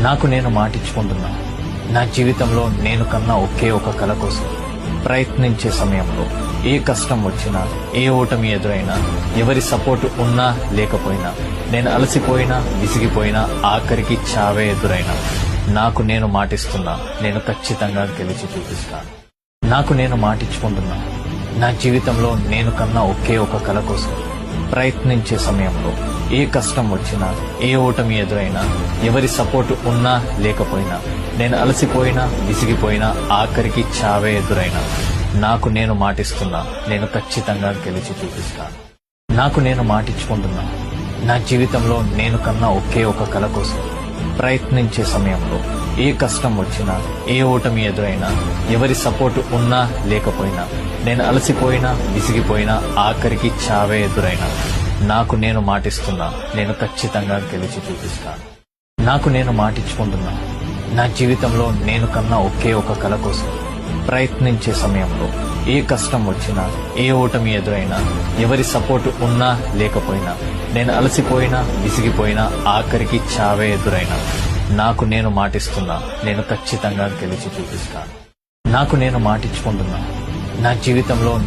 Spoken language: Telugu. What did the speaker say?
నాకు నేను మాటిచ్చుకుంటున్నా. నా జీవితంలో నేను కన్నా ఒకే ఒక కల కోసం ప్రయత్నించే సమయంలో ఏ కష్టం వచ్చినా, ఏ ఓటమి ఎదురైనా, ఎవరి సపోర్ట్ ఉన్నా లేకపోయినా, నేను అలసిపోయినా, విసిగిపోయినా, ఆఖరికి చావే ఎదురైనా, నాకు నేను మాటిస్తున్నా, నేను ఖచ్చితంగా గెలిచి చూపిస్తాను. నాకు నేను మాటిచ్చుకుంటున్నా. నా జీవితంలో నేను కన్నా ఒకే ఒక కల కోసం ప్రయత్నించే సమయంలో ఏ కష్టం వచ్చినా, ఏ ఓటమి ఎదురైనా, ఎవరి సపోర్ట్ ఉన్నా లేకపోయినా, నేను అలసిపోయినా, విసిగిపోయినా, ఆఖరికి చావే ఎదురైనా, నాకు నేను మాటిస్తున్నా, నేను ఖచ్చితంగా గెలిచి చూపిస్తాను. నాకు నేను మాటిచ్చుకుంటున్నా. నా జీవితంలో నేను కన్నా ఒకే ఒక కల కోసం ప్రయత్నించే సమయంలో ఏ కష్టం వచ్చినా, ఏ ఓటమి ఎదురైనా, ఎవరి సపోర్ట్ ఉన్నా లేకపోయినా, నేను అలసిపోయినా, విసిగిపోయినా, ఆఖరికి చావే ఎదురైనా, నాకు నేను మాటిస్తున్నా, నేను ఖచ్చితంగా గెలిచి చూపిస్తాను. నాకు నేను మాటిచ్చుకుంటున్నా. నా జీవితంలో నేను కన్నా ఒకే ఒక కల కోసం ప్రయత్నించే సమయంలో ఏ కష్టం వచ్చినా, ఏ ఓటమి ఎదురైనా, ఎవరి సపోర్ట్ ఉన్నా లేకపోయినా, నేను అలసిపోయినా, విసిగిపోయినా, ఆఖరికి చావే ఎదురైనా, నాకు నేను మాటిస్తున్నా, నేను ఖచ్చితంగా గెలిచి చూపిస్తాను. నాకు నేను మాటిచ్చుకుంటున్నా. నా జీవితంలో